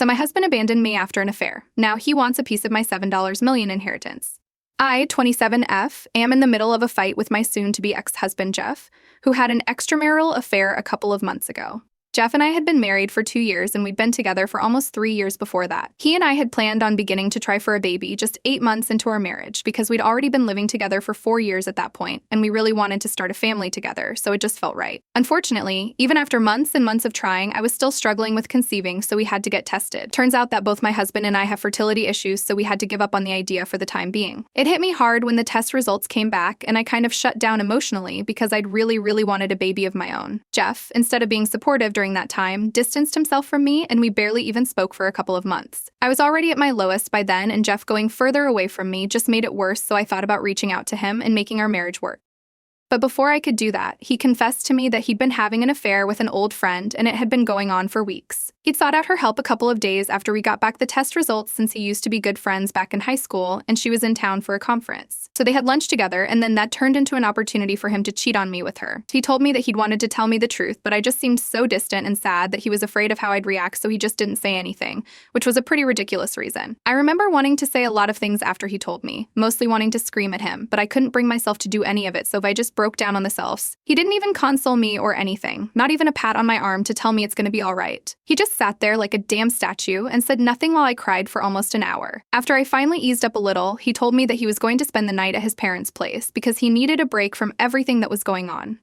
So my husband abandoned me after an affair. Now he wants a piece of my $7 million inheritance. I, 27F, am in the middle of a fight with my soon-to-be ex-husband Jeff, who had an extramarital affair a couple of months ago. Jeff and I had been married for 2 years, and we'd been together for almost 3 years before that. He and I had planned on beginning to try for a baby just 8 months into our marriage because we'd already been living together for 4 years at that point, and we really wanted to start a family together, so it just felt right. Unfortunately, even after months and months of trying, I was still struggling with conceiving, so we had to get tested. Turns out that both my husband and I have fertility issues, so we had to give up on the idea for the time being. It hit me hard when the test results came back, and I kind of shut down emotionally because I'd really wanted a baby of my own. Jeff, instead of being supportive during that time, distanced himself from me, and we barely even spoke for a couple of months. I was already at my lowest by then, and Jeff going further away from me just made it worse, so I thought about reaching out to him and making our marriage work. But before I could do that, he confessed to me that he'd been having an affair with an old friend, and it had been going on for weeks. He'd sought out her help a couple of days after we got back the test results since he used to be good friends back in high school, and she was in town for a conference. So they had lunch together, and then that turned into an opportunity for him to cheat on me with her. He told me that he'd wanted to tell me the truth, but I just seemed so distant and sad that he was afraid of how I'd react, so he just didn't say anything, which was a pretty ridiculous reason. I remember wanting to say a lot of things after he told me, mostly wanting to scream at him, but I couldn't bring myself to do any of it, so I just broke down on the selves. He didn't even console me or anything, not even a pat on my arm to tell me it's gonna be all right. He just sat there like a damn statue and said nothing while I cried for almost an hour. After I finally eased up a little, he told me that he was going to spend the night at his parents' place because he needed a break from everything that was going on.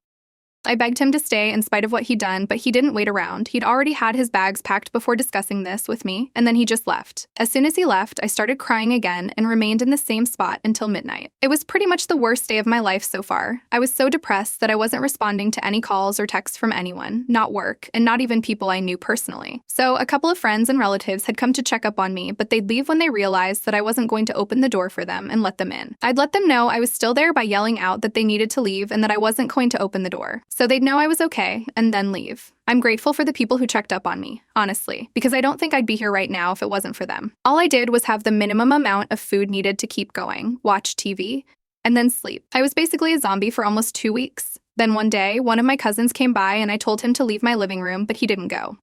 I begged him to stay in spite of what he'd done, but he didn't wait around. He'd already had his bags packed before discussing this with me, and then he just left. As soon as he left, I started crying again and remained in the same spot until midnight. It was pretty much the worst day of my life so far. I was so depressed that I wasn't responding to any calls or texts from anyone, not work, and not even people I knew personally. So a couple of friends and relatives had come to check up on me, but they'd leave when they realized that I wasn't going to open the door for them and let them in. I'd let them know I was still there by yelling out that they needed to leave and that I wasn't going to open the door. So they'd know I was okay, and then leave. I'm grateful for the people who checked up on me, honestly, because I don't think I'd be here right now if it wasn't for them. All I did was have the minimum amount of food needed to keep going, watch TV, and then sleep. I was basically a zombie for almost 2 weeks. Then one day, one of my cousins came by and I told him to leave my living room, but he didn't go.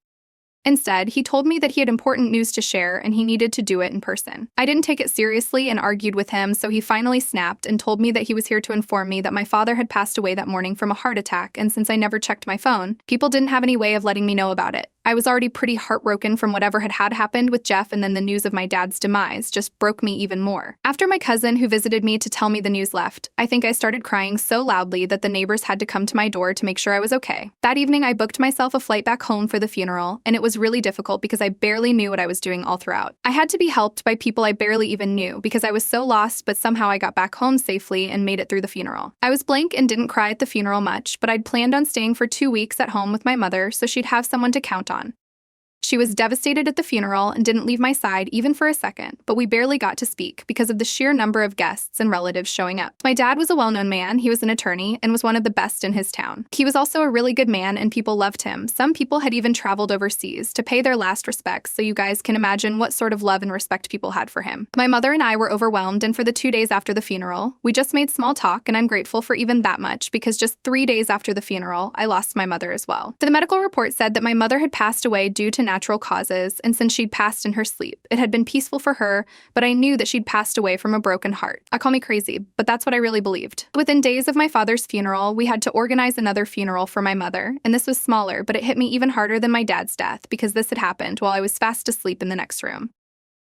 Instead, he told me that he had important news to share and he needed to do it in person. I didn't take it seriously and argued with him, so he finally snapped and told me that he was here to inform me that my father had passed away that morning from a heart attack, and since I never checked my phone, people didn't have any way of letting me know about it. I was already pretty heartbroken from whatever had happened with Jeff, and then the news of my dad's demise just broke me even more. After my cousin who visited me to tell me the news left, I think I started crying so loudly that the neighbors had to come to my door to make sure I was okay. That evening, I booked myself a flight back home for the funeral, and it was really difficult because I barely knew what I was doing all throughout. I had to be helped by people I barely even knew because I was so lost, but somehow I got back home safely and made it through the funeral. I was blank and didn't cry at the funeral much, but I'd planned on staying for 2 weeks at home with my mother so she'd have someone to count on. She was devastated at the funeral and didn't leave my side even for a second, but we barely got to speak because of the sheer number of guests and relatives showing up. My dad was a well-known man, he was an attorney, and was one of the best in his town. He was also a really good man and people loved him. Some people had even traveled overseas to pay their last respects, so you guys can imagine what sort of love and respect people had for him. My mother and I were overwhelmed, and for the 2 days after the funeral, we just made small talk, and I'm grateful for even that much because just 3 days after the funeral, I lost my mother as well. The medical report said that my mother had passed away due to natural causes, and since she'd passed in her sleep, it had been peaceful for her, but I knew that she'd passed away from a broken heart. Call me crazy, but that's what I really believed. Within days of my father's funeral, we had to organize another funeral for my mother, and this was smaller, but it hit me even harder than my dad's death because this had happened while I was fast asleep in the next room.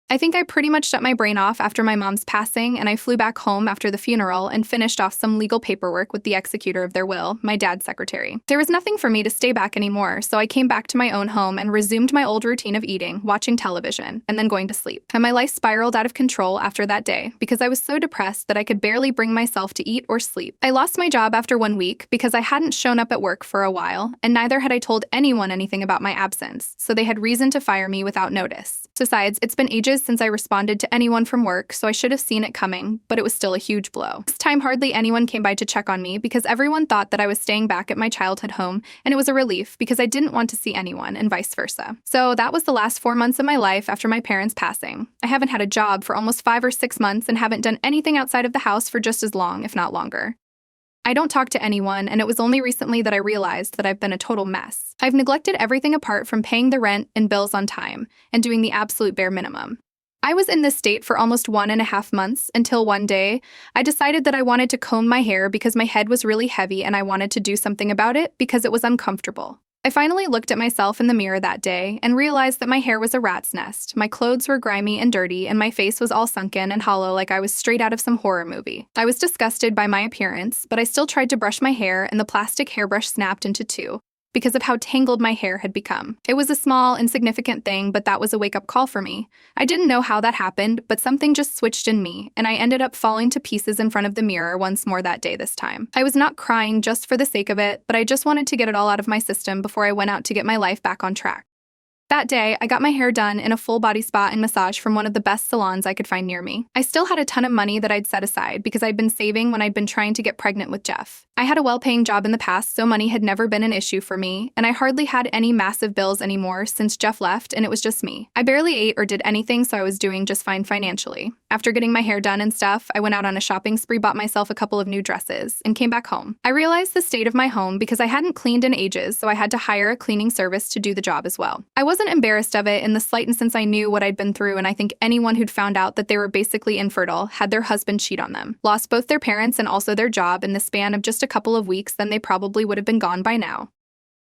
I think I pretty much shut my brain off after my mom's passing, and I flew back home after the funeral and finished off some legal paperwork with the executor of their will, my dad's secretary. There was nothing for me to stay back anymore, so I came back to my own home and resumed my old routine of eating, watching television, and then going to sleep. And my life spiraled out of control after that day because I was so depressed that I could barely bring myself to eat or sleep. I lost my job after 1 week because I hadn't shown up at work for a while, and neither had I told anyone anything about my absence, so they had reason to fire me without notice. Besides, it's been ages since I responded to anyone from work, so I should have seen it coming, but it was still a huge blow. This time, hardly anyone came by to check on me because everyone thought that I was staying back at my childhood home, and it was a relief because I didn't want to see anyone, and vice versa. So that was the last 4 months of my life after my parents' passing. I haven't had a job for almost 5 or 6 months and haven't done anything outside of the house for just as long, if not longer. I don't talk to anyone, and it was only recently that I realized that I've been a total mess. I've neglected everything apart from paying the rent and bills on time and doing the absolute bare minimum. I was in this state for almost 1.5 months until one day I decided that I wanted to comb my hair because my head was really heavy and I wanted to do something about it because it was uncomfortable. I finally looked at myself in the mirror that day and realized that my hair was a rat's nest, my clothes were grimy and dirty, and my face was all sunken and hollow like I was straight out of some horror movie. I was disgusted by my appearance, but I still tried to brush my hair and the plastic hairbrush snapped into two because of how tangled my hair had become. It was a small, insignificant thing, but that was a wake-up call for me. I didn't know how that happened, but something just switched in me, and I ended up falling to pieces in front of the mirror once more that day this time. I was not crying just for the sake of it, but I just wanted to get it all out of my system before I went out to get my life back on track. That day, I got my hair done in a full body spa and massage from one of the best salons I could find near me. I still had a ton of money that I'd set aside because I'd been saving when I'd been trying to get pregnant with Jeff. I had a well-paying job in the past, so money had never been an issue for me, and I hardly had any massive bills anymore since Jeff left and it was just me. I barely ate or did anything, so I was doing just fine financially. After getting my hair done and stuff, I went out on a shopping spree, bought myself a couple of new dresses, and came back home. I realized the state of my home because I hadn't cleaned in ages, so I had to hire a cleaning service to do the job as well. I wasn't embarrassed of it in the slightest since I knew what I'd been through, and I think anyone who'd found out that they were basically infertile, had their husband cheat on them, lost both their parents and also their job in the span of just a couple of weeks, then they probably would have been gone by now.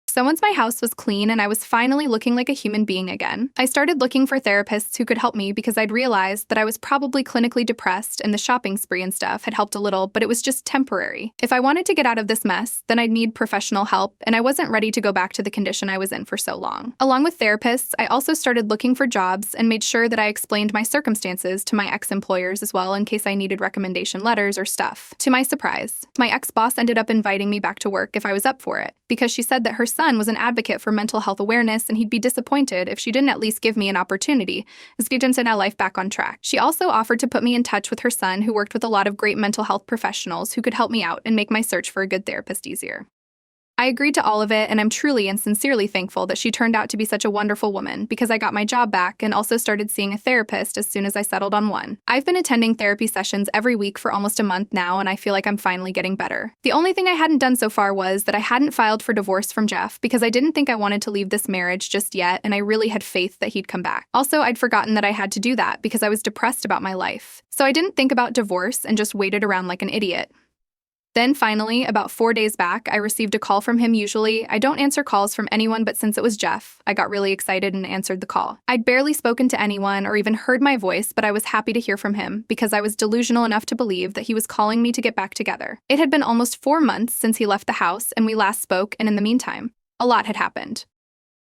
So once my house was clean and I was finally looking like a human being again, I started looking for therapists who could help me because I'd realized that I was probably clinically depressed and the shopping spree and stuff had helped a little, but it was just temporary. If I wanted to get out of this mess, then I'd need professional help, and I wasn't ready to go back to the condition I was in for so long. Along with therapists, I also started looking for jobs and made sure that I explained my circumstances to my ex-employers as well in case I needed recommendation letters or stuff. To my surprise, my ex-boss ended up inviting me back to work if I was up for it, because she said that her son was an advocate for mental health awareness and he'd be disappointed if she didn't at least give me an opportunity to get into my life back on track. She also offered to put me in touch with her son, who worked with a lot of great mental health professionals who could help me out and make my search for a good therapist easier. I agreed to all of it, and I'm truly and sincerely thankful that she turned out to be such a wonderful woman because I got my job back and also started seeing a therapist as soon as I settled on one. I've been attending therapy sessions every week for almost a month now, and I feel like I'm finally getting better. The only thing I hadn't done so far was that I hadn't filed for divorce from Jeff because I didn't think I wanted to leave this marriage just yet, and I really had faith that he'd come back. Also, I'd forgotten that I had to do that because I was depressed about my life. So I didn't think about divorce and just waited around like an idiot. Then finally, about 4 days back, I received a call from him. Usually, I don't answer calls from anyone, but since it was Jeff, I got really excited and answered the call. I'd barely spoken to anyone or even heard my voice, but I was happy to hear from him because I was delusional enough to believe that he was calling me to get back together. It had been almost 4 months since he left the house and we last spoke, and in the meantime, a lot had happened.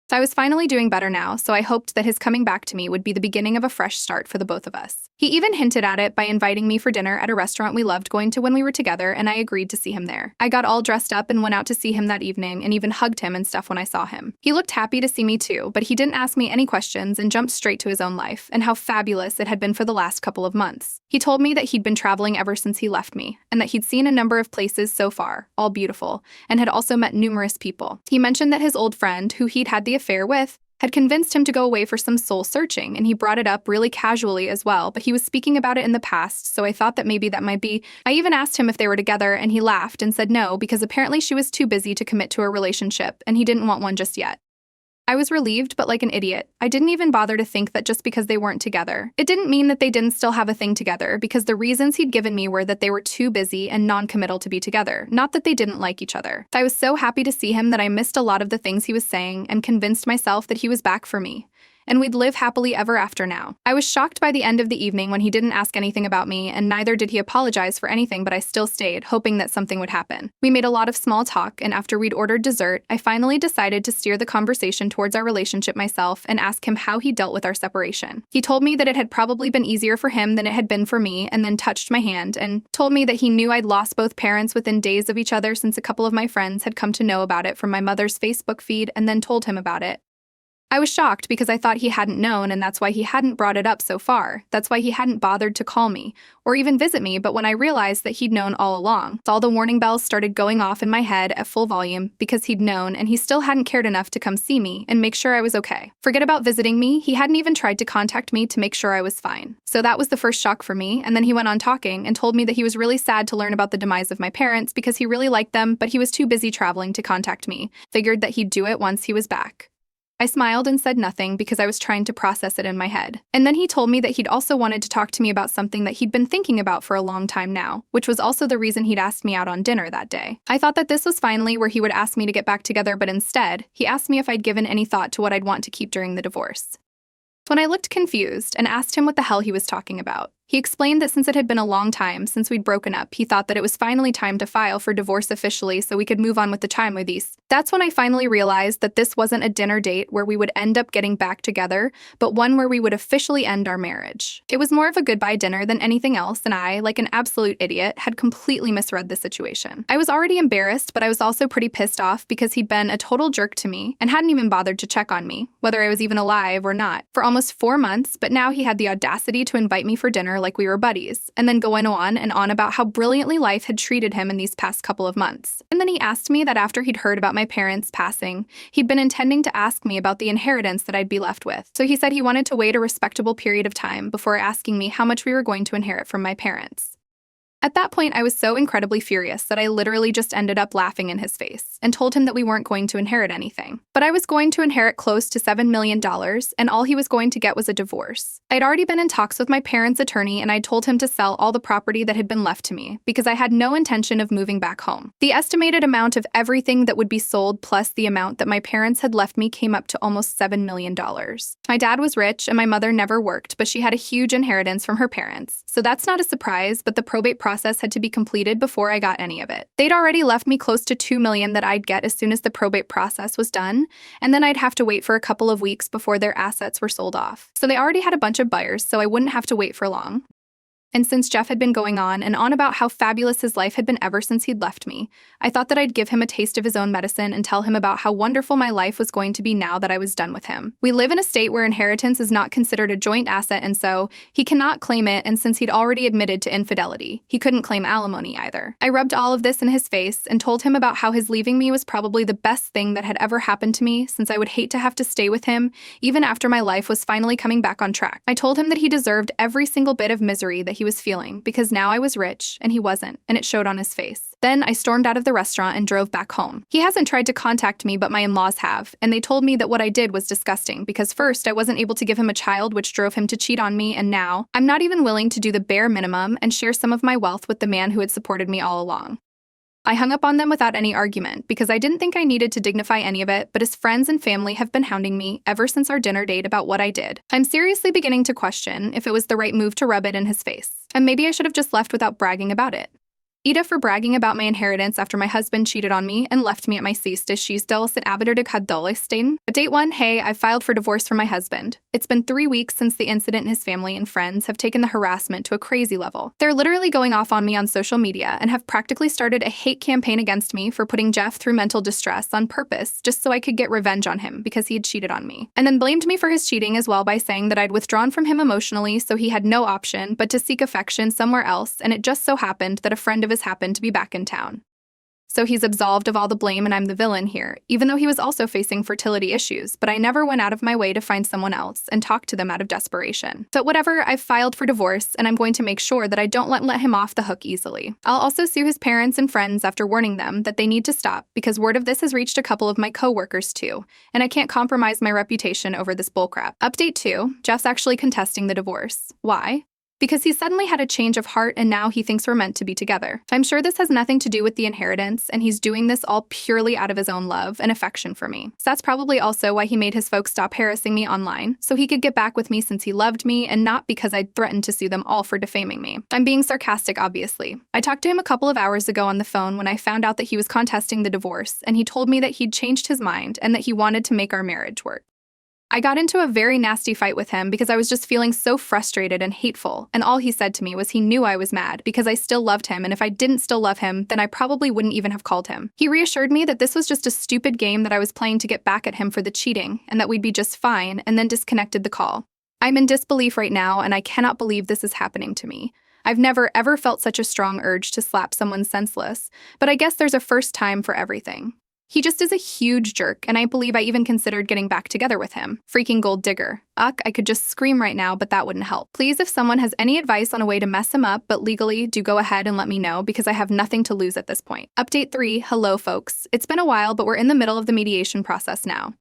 So I was finally doing better now, so I hoped that his coming back to me would be the beginning of a fresh start for the both of us. He even hinted at it by inviting me for dinner at a restaurant we loved going to when we were together, and I agreed to see him there. I got all dressed up and went out to see him that evening and even hugged him and stuff when I saw him. He looked happy to see me too, but he didn't ask me any questions and jumped straight to his own life and how fabulous it had been for the last couple of months. He told me that he'd been traveling ever since he left me, and that he'd seen a number of places so far, all beautiful, and had also met numerous people. He mentioned that his old friend, who he'd had the affair with, had convinced him to go away for some soul searching, and he brought it up really casually as well, but he was speaking about it in the past, so I thought that maybe that might be. I even asked him if they were together, and he laughed and said no, because apparently she was too busy to commit to a relationship, and he didn't want one just yet. I was relieved, but like an idiot. I didn't even bother to think that just because they weren't together, it didn't mean that they didn't still have a thing together, because the reasons he'd given me were that they were too busy and non-committal to be together, not that they didn't like each other. I was so happy to see him that I missed a lot of the things he was saying and convinced myself that he was back for me, and we'd live happily ever after now. I was shocked by the end of the evening when he didn't ask anything about me, and neither did he apologize for anything, but I still stayed, hoping that something would happen. We made a lot of small talk, and after we'd ordered dessert, I finally decided to steer the conversation towards our relationship myself and ask him how he dealt with our separation. He told me that it had probably been easier for him than it had been for me, and then touched my hand and told me that he knew I'd lost both parents within days of each other since a couple of my friends had come to know about it from my mother's Facebook feed and then told him about it. I was shocked because I thought he hadn't known, and that's why he hadn't brought it up so far. That's why he hadn't bothered to call me or even visit me, but when I realized that he'd known all along, all the warning bells started going off in my head at full volume because he'd known and he still hadn't cared enough to come see me and make sure I was okay. Forget about visiting me, he hadn't even tried to contact me to make sure I was fine. So that was the first shock for me, and then he went on talking and told me that he was really sad to learn about the demise of my parents because he really liked them, but he was too busy traveling to contact me. Figured that he'd do it once he was back. I smiled and said nothing because I was trying to process it in my head. And then he told me that he'd also wanted to talk to me about something that he'd been thinking about for a long time now, which was also the reason he'd asked me out on dinner that day. I thought that this was finally where he would ask me to get back together, but instead, he asked me if I'd given any thought to what I'd want to keep during the divorce. When I looked confused and asked him what the hell he was talking about, he explained that since it had been a long time since we'd broken up, he thought that it was finally time to file for divorce officially so we could move on with the time with these. That's when I finally realized that this wasn't a dinner date where we would end up getting back together, but one where we would officially end our marriage. It was more of a goodbye dinner than anything else, and I, like an absolute idiot, had completely misread the situation. I was already embarrassed, but I was also pretty pissed off because he'd been a total jerk to me and hadn't even bothered to check on me, whether I was even alive or not, for almost 4 months, but now he had the audacity to invite me for dinner like we were buddies, and then going on and on about how brilliantly life had treated him in these past couple of months. And then he asked me that after he'd heard about my parents passing, he'd been intending to ask me about the inheritance that I'd be left with. So he said he wanted to wait a respectable period of time before asking me how much we were going to inherit from my parents. At that point, I was so incredibly furious that I literally just ended up laughing in his face and told him that we weren't going to inherit anything. But I was going to inherit close to $7 million, and all he was going to get was a divorce. I'd already been in talks with my parents' attorney, and I told him to sell all the property that had been left to me because I had no intention of moving back home. The estimated amount of everything that would be sold plus the amount that my parents had left me came up to almost $7 million. My dad was rich, and my mother never worked, but she had a huge inheritance from her parents. So that's not a surprise, but the probate process had to be completed before I got any of it. They'd already left me close to $2 million that I'd get as soon as the probate process was done, and then I'd have to wait for a couple of weeks before their assets were sold off. So they already had a bunch of buyers, so I wouldn't have to wait for long. And since Jeff had been going on and on about how fabulous his life had been ever since he'd left me, I thought that I'd give him a taste of his own medicine and tell him about how wonderful my life was going to be now that I was done with him. We live in a state where inheritance is not considered a joint asset, and so he cannot claim it, and since he'd already admitted to infidelity, he couldn't claim alimony either. I rubbed all of this in his face and told him about how his leaving me was probably the best thing that had ever happened to me, since I would hate to have to stay with him even after my life was finally coming back on track. I told him that he deserved every single bit of misery that he was feeling because now I was rich and he wasn't, and it showed on his face. Then I stormed out of the restaurant and drove back home. He hasn't tried to contact me, but my in-laws have, and they told me that what I did was disgusting because first I wasn't able to give him a child, which drove him to cheat on me, and now I'm not even willing to do the bare minimum and share some of my wealth with the man who had supported me all along. I hung up on them without any argument because I didn't think I needed to dignify any of it, but his friends and family have been hounding me ever since our dinner date about what I did. I'm seriously beginning to question if it was the right move to rub it in his face, and maybe I should have just left without bragging about it. Ida for bragging about my inheritance after my husband cheated on me and left me at my sista skisdels at Aberdeen Hadolestein. Date 1, hey, I filed for divorce from my husband. It's been 3 weeks since the incident, and his family and friends have taken the harassment to a crazy level. They're literally going off on me on social media and have practically started a hate campaign against me for putting Jeff through mental distress on purpose just so I could get revenge on him because he had cheated on me. And then blamed me for his cheating as well by saying that I'd withdrawn from him emotionally, so he had no option but to seek affection somewhere else, and it just so happened that a friend of his happened to be back in town. So he's absolved of all the blame and I'm the villain here, even though he was also facing fertility issues, but I never went out of my way to find someone else and talk to them out of desperation. But whatever, I've filed for divorce, and I'm going to make sure that I don't let him off the hook easily. I'll also sue his parents and friends after warning them that they need to stop, because word of this has reached a couple of my co-workers too, and I can't compromise my reputation over this bullcrap. Update 2, Jeff's actually contesting the divorce. Why? Because he suddenly had a change of heart and now he thinks we're meant to be together. I'm sure this has nothing to do with the inheritance, and he's doing this all purely out of his own love and affection for me. So that's probably also why he made his folks stop harassing me online, so he could get back with me since he loved me and not because I'd threatened to sue them all for defaming me. I'm being sarcastic, obviously. I talked to him a couple of hours ago on the phone when I found out that he was contesting the divorce, and he told me that he'd changed his mind and that he wanted to make our marriage work. I got into a very nasty fight with him because I was just feeling so frustrated and hateful, and all he said to me was he knew I was mad because I still loved him, and if I didn't still love him, then I probably wouldn't even have called him. He reassured me that this was just a stupid game that I was playing to get back at him for the cheating, and that we'd be just fine, and then disconnected the call. I'm in disbelief right now, and I cannot believe this is happening to me. I've never ever felt such a strong urge to slap someone senseless, but I guess there's a first time for everything. He just is a huge jerk, and I believe I even considered getting back together with him. Freaking gold digger. Ugh, I could just scream right now, but that wouldn't help. Please, if someone has any advice on a way to mess him up, but legally, do go ahead and let me know because I have nothing to lose at this point. Update 3, hello folks. It's been a while, but we're in the middle of the mediation process now.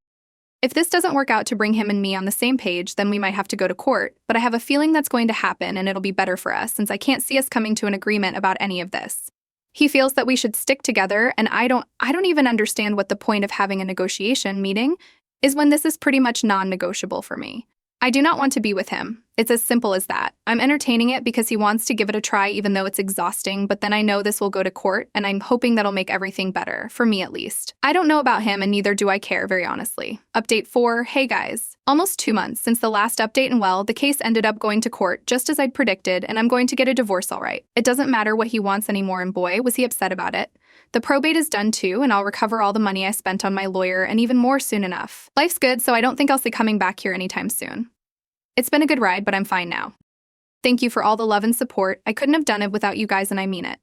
If this doesn't work out to bring him and me on the same page, then we might have to go to court, but I have a feeling that's going to happen and it'll be better for us since I can't see us coming to an agreement about any of this. He feels that we should stick together, and I don't even understand what the point of having a negotiation meeting is when this is pretty much non-negotiable for me. I do not want to be with him. It's as simple as that. I'm entertaining it because he wants to give it a try even though it's exhausting, but then I know this will go to court, and I'm hoping that'll make everything better, for me at least. I don't know about him, and neither do I care, very honestly. Update 4, hey guys. Almost 2 months since the last update, and well, the case ended up going to court just as I'd predicted, and I'm going to get a divorce all right. It doesn't matter what he wants anymore, and boy, was he upset about it. The probate is done too, and I'll recover all the money I spent on my lawyer and even more soon enough. Life's good, so I don't think I'll see coming back here anytime soon. It's been a good ride, but I'm fine now. Thank you for all the love and support. I couldn't have done it without you guys, and I mean it.